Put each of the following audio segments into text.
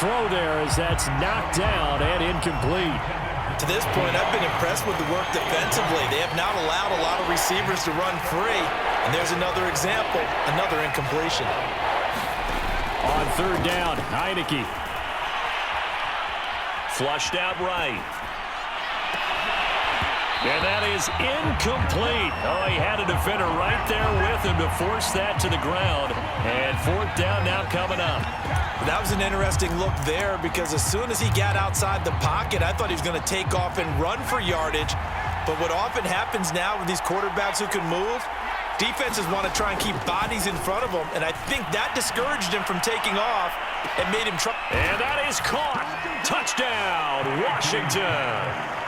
throw there as that's knocked down and incomplete. To this point, I've been impressed with the work defensively. They have not allowed a lot of receivers to run free. And there's another example, another incompletion. On third down, Heineke. Flushed out right. And that is incomplete. Oh, he had a defender right there with him to force that to the ground. And fourth down now coming up. That was an interesting look there because as soon as he got outside the pocket, I thought he was going to take off and run for yardage. But what often happens now with these quarterbacks who can move, defenses want to try and keep bodies in front of them, and I think that discouraged him from taking off and made him try. And that is caught. Touchdown, Washington.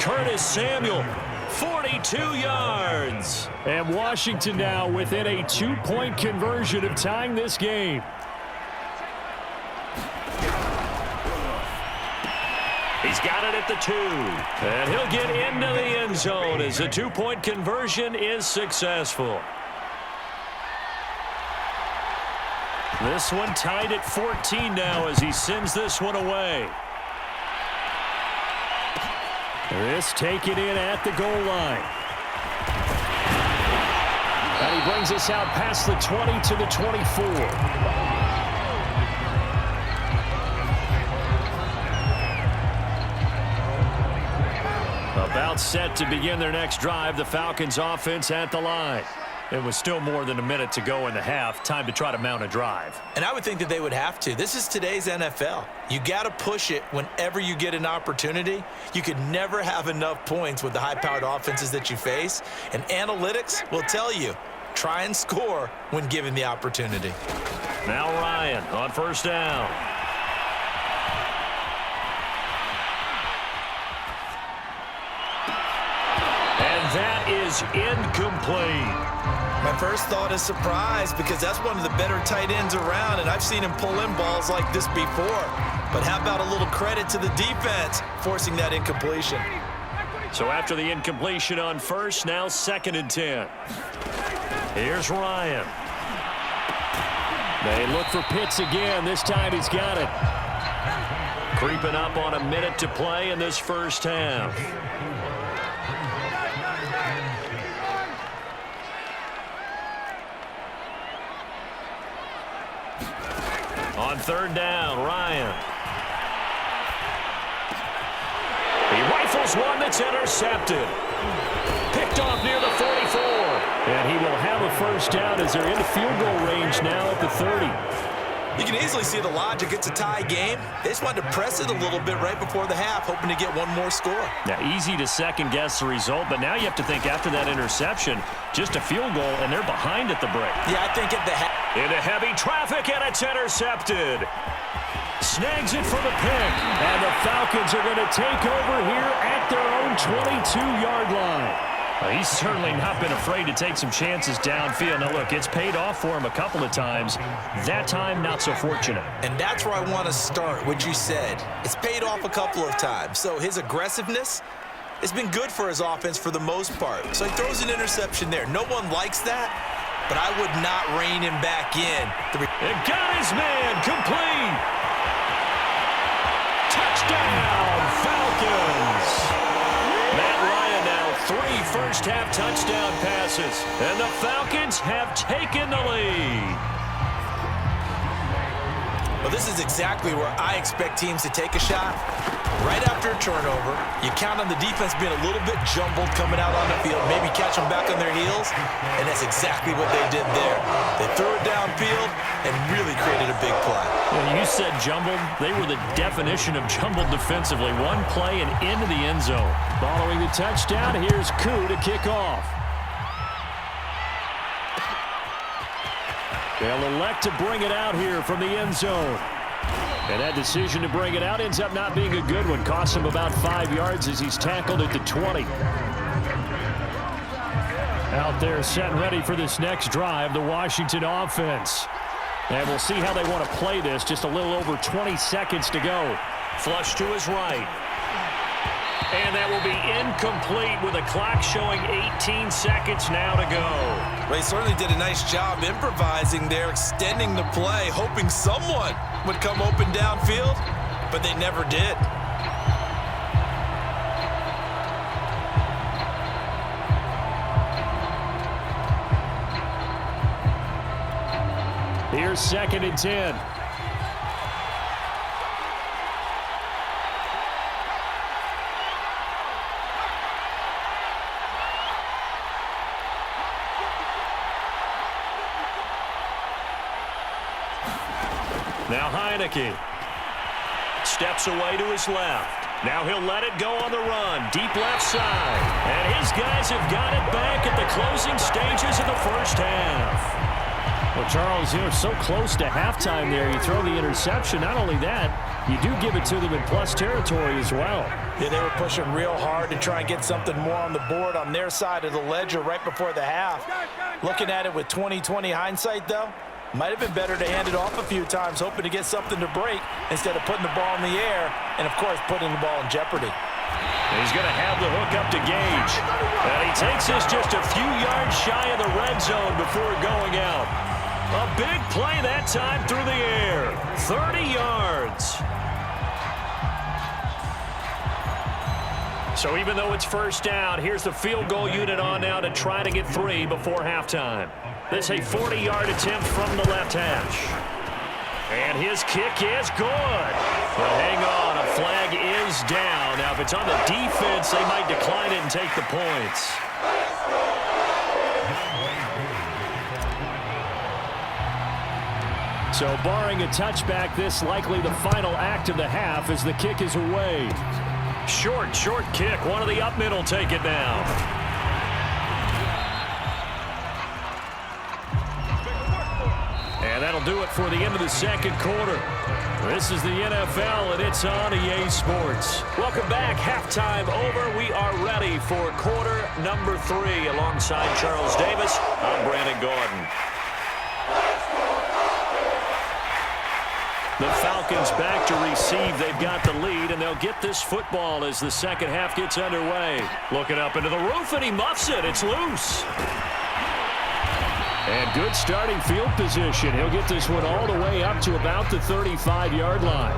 Curtis Samuel, 42 yards. And Washington now within a 2-point conversion of tying this game. He's got it at the 2. And he'll get into the end zone as the 2-point conversion is successful. This one tied at 14 now as he sends this one away. This taken in at the goal line. And he brings us out past the 20 to the 24. About set to begin their next drive, the Falcons offense at the line. It was still more than a minute to go in the half. Time to try to mount a drive. And I would think that they would have to. This is today's NFL. You got to push it whenever you get an opportunity. You could never have enough points with the high-powered offenses that you face. And analytics will tell you, try and score when given the opportunity. Now Ryan on first down. That is incomplete. My first thought is surprise because that's one of the better tight ends around, and I've seen him pull in balls like this before. But how about a little credit to the defense forcing that incompletion? So after the incompletion on first, now 2nd and 10. Here's Ryan. They look for Pitts again. This time he's got it. Creeping up on a minute to play in this first half. On third down, Ryan. He rifles one that's intercepted. Picked off near the 44. And he will have a first down as they're in the field goal range now at the 30. You can easily see the logic. It's a tie game. They just wanted to press it a little bit right before the half, hoping to get one more score. Now, easy to second-guess the result, but now you have to think after that interception, just a field goal, and they're behind at the break. Yeah, I think at the half. Into heavy traffic, and it's intercepted. Snags it for the pick. And the Falcons are going to take over here at their own 22-yard line. He's certainly not been afraid to take some chances downfield. Now, look, it's paid off for him a couple of times. That time, not so fortunate. And that's where I want to start, what you said. It's paid off a couple of times. So his aggressiveness has been good for his offense for the most part. So he throws an interception there. No one likes that, but I would not rein him back in. It got his man complete. Touchdown, Falcons. Matt Ryan now 3 first-half touchdown passes, and the Falcons have taken the lead. Well, this is exactly where I expect teams to take a shot. Right after a turnover, you count on the defense being a little bit jumbled coming out on the field, maybe catch them back on their heels, and that's exactly what they did there. They threw it downfield and really created a big play. Well, you said jumbled. They were the definition of jumbled defensively. One play and into the end zone. Following the touchdown, here's Koo to kick off. They'll elect to bring it out here from the end zone. And that decision to bring it out ends up not being a good one. Costs him about 5 yards as he's tackled at the 20. Out there set and ready for this next drive, the Washington offense. And we'll see how they want to play this. Just a little over 20 seconds to go. Flush to his right. And that will be incomplete with the clock showing 18 seconds now to go. They certainly did a nice job improvising there, extending the play, hoping someone would come open downfield, but they never did. Here's 2nd and 10. Now Heineke steps away to his left. Now he'll let it go on the run. Deep left side. And his guys have got it back at the closing stages of the first half. Well, Charles, you're so close to halftime there. You throw the interception. Not only that, you do give it to them in plus territory as well. Yeah, they were pushing real hard to try and get something more on the board on their side of the ledger right before the half. Looking at it with 20/20 hindsight, though, might have been better to hand it off a few times, hoping to get something to break instead of putting the ball in the air and, of course, putting the ball in jeopardy. He's going to have the hook up to Gage. And he takes this just a few yards shy of the red zone before going out. A big play that time through the air. 30 yards. So even though it's first down, here's the field goal unit on now to try to get 3 before halftime. This is a 40-yard attempt from the left hash. And his kick is good. But hang on, a flag is down. Now, if it's on the defense, they might decline it and take the points. So barring a touchback, this likely the final act of the half as the kick is away. Short kick. One of the up mid will take it now. And that'll do it for the end of the second quarter. This is the NFL, and it's on EA Sports. Welcome back. Halftime over. We are ready for quarter number 3. Alongside Charles Davis, I'm Brandon Gordon. The Falcons back to receive. They've got the lead, and they'll get this football as the second half gets underway. Looking up into the roof, and he muffs it. It's loose. And good starting field position. He'll get this one all the way up to about the 35-yard line.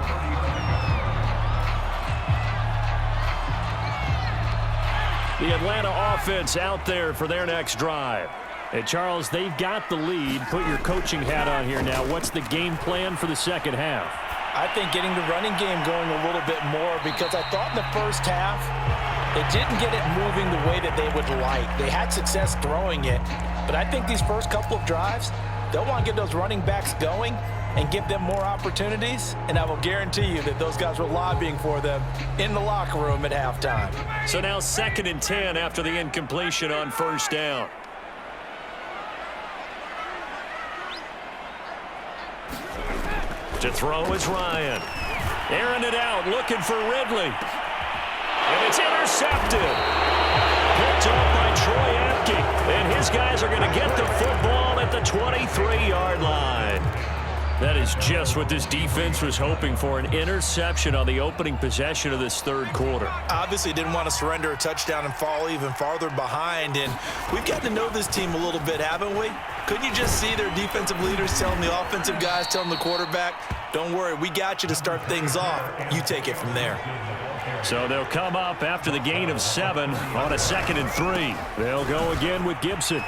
The Atlanta offense out there for their next drive. And, Charles, they've got the lead. Put your coaching hat on here now. What's the game plan for the second half? I think getting the running game going a little bit more, because I thought in the first half they didn't get it moving the way that they would like. They had success throwing it, but I think these first couple of drives, they'll want to get those running backs going and give them more opportunities, and I will guarantee you that those guys were lobbying for them in the locker room at halftime. So now 2nd and 10 after the incompletion on first down. To throw is Ryan. Airing it out, looking for Ridley. And it's intercepted. Picked up by Troy Apke. And his guys are going to get the football at the 23-yard line. That is just what this defense was hoping for, an interception on the opening possession of this third quarter. Obviously didn't want to surrender a touchdown and fall even farther behind, and we've got to know this team a little bit, haven't we? Couldn't you just see their defensive leaders telling the offensive guys, telling the quarterback, don't worry, we got you to start things off. You take it from there. So they'll come up after the gain of 7 on a 2nd and 3. They'll go again with Gibson.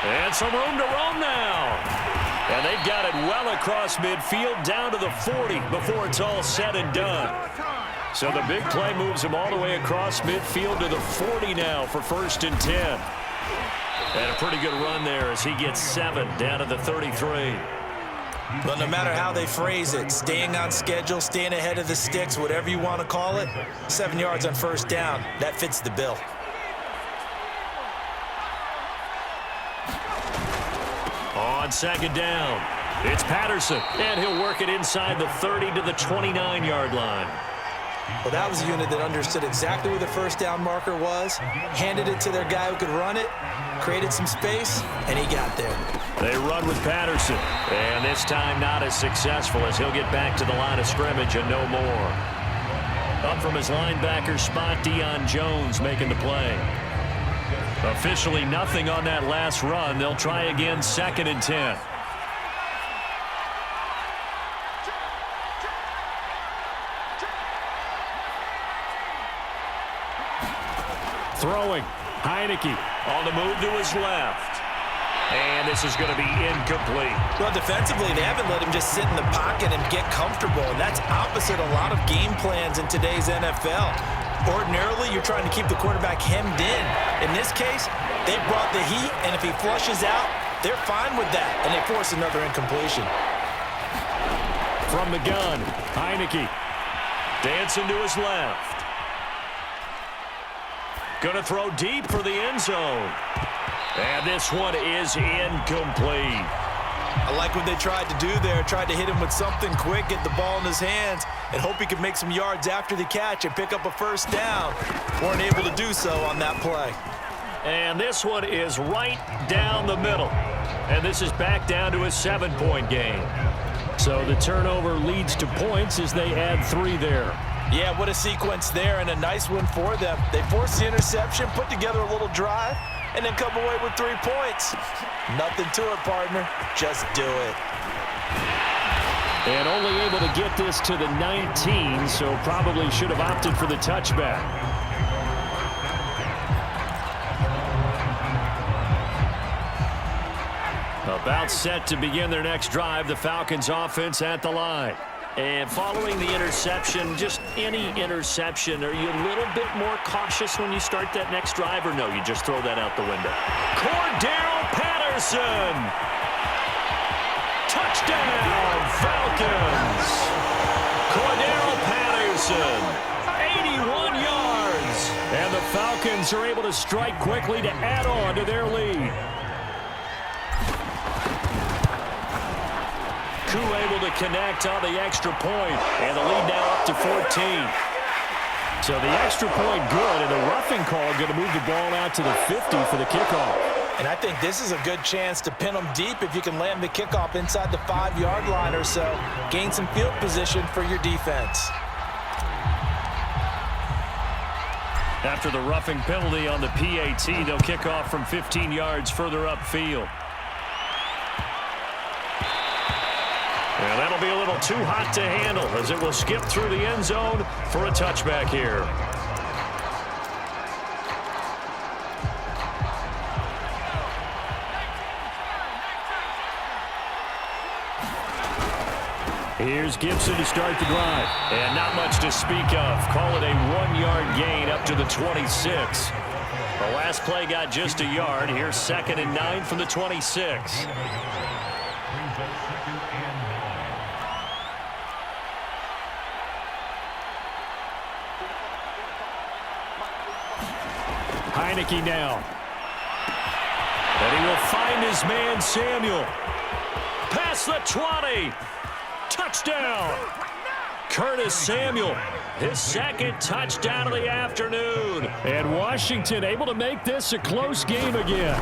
And some room to roam now. And they've got it well across midfield down to the 40 before it's all said and done. So the big play moves him all the way across midfield to the 40 now for 1st and 10. And a pretty good run there as he gets 7 down to the 33. But no matter how they phrase it, staying on schedule, staying ahead of the sticks, whatever you want to call it, 7 yards on first down, that fits the bill. On 2nd down, it's Patterson, and he'll work it inside the 30 to the 29-yard line. Well, that was a unit that understood exactly where the first down marker was, handed it to their guy who could run it, created some space, and he got there. They run with Patterson, and this time not as successful as he'll get back to the line of scrimmage and no more. Up from his linebacker spot, Deion Jones making the play. Officially nothing on that last run. They'll try again, 2nd and 10. Throwing. Heineke on the move to his left. And this is going to be incomplete. Well, defensively, they haven't let him just sit in the pocket and get comfortable. And that's opposite a lot of game plans in today's NFL. Ordinarily, you're trying to keep the quarterback hemmed in. In this case, they brought the heat, and if he flushes out, they're fine with that. And they force another incompletion. From the gun, Heineke dancing to his left. Going to throw deep for the end zone. And this one is incomplete. I like what they tried to do there. Tried to hit him with something quick, get the ball in his hands, and hope he could make some yards after the catch and pick up a first down. Weren't able to do so on that play. And this one is right down the middle. And this is back down to a 7-point game. So the turnover leads to points as they add 3 there. Yeah, what a sequence there, and a nice one for them. They forced the interception, put together a little drive, and then come away with 3 points. Nothing to it, partner. Just do it. And only able to get this to the 19, so probably should have opted for the touchback. About set to begin their next drive, the Falcons offense at the line. And following the interception, just any interception, are you a little bit more cautious when you start that next drive, or no, you just throw that out the window? Cordero Patterson! Touchdown, Falcons! Cordero Patterson, 81 yards! And the Falcons are able to strike quickly to add on to their lead. Able to connect on the extra point, and the lead now up to 14. So the extra point good, and the roughing call going to move the ball out to the 50 for the kickoff. And I think this is a good chance to pin them deep if you can land the kickoff inside the 5-yard line or so. Gain some field position for your defense. After the roughing penalty on the PAT, they'll kick off from 15 yards further upfield. And that'll be a little too hot to handle as it will skip through the end zone for a touchback here. Here's Gibson to start the drive. And not much to speak of. Call it a 1-yard gain up to the 26. The last play got just a yard. Here's 2nd and 9 from the 26. Heineke now. And he will find his man, Samuel. Past the 20. Touchdown. Curtis Samuel, his 2nd touchdown of the afternoon. And Washington able to make this a close game again.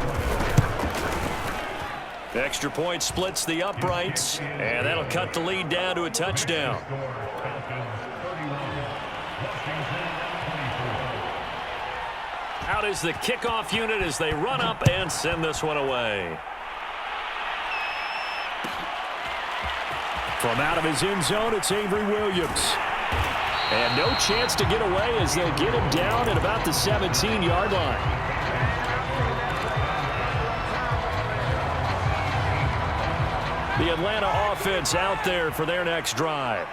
Extra point splits the uprights, and that'll cut the lead down to a touchdown. Out is the kickoff unit as they run up and send this one away. From out of his end zone, it's Avery Williams. And no chance to get away as they'll get him down at about the 17-yard line. The Atlanta offense out there for their next drive.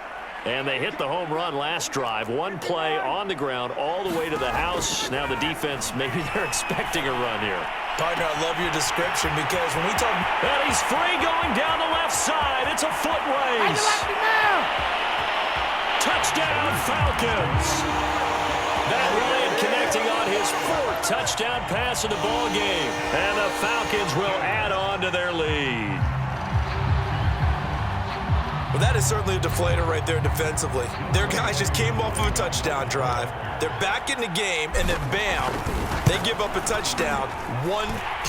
And they hit the home run last drive. One play on the ground all the way to the house. Now the defense, maybe they're expecting a run here. Partner, I love your description because when we talk... And he's free going down the left side. It's a foot race. Touchdown, Falcons. That Ryan connecting on his 4th touchdown pass of the ball game. And the Falcons will add on to their lead. Well, that is certainly a deflator right there defensively. Their guys just came off of a touchdown drive. They're back in the game, and then bam, they give up a touchdown. One play.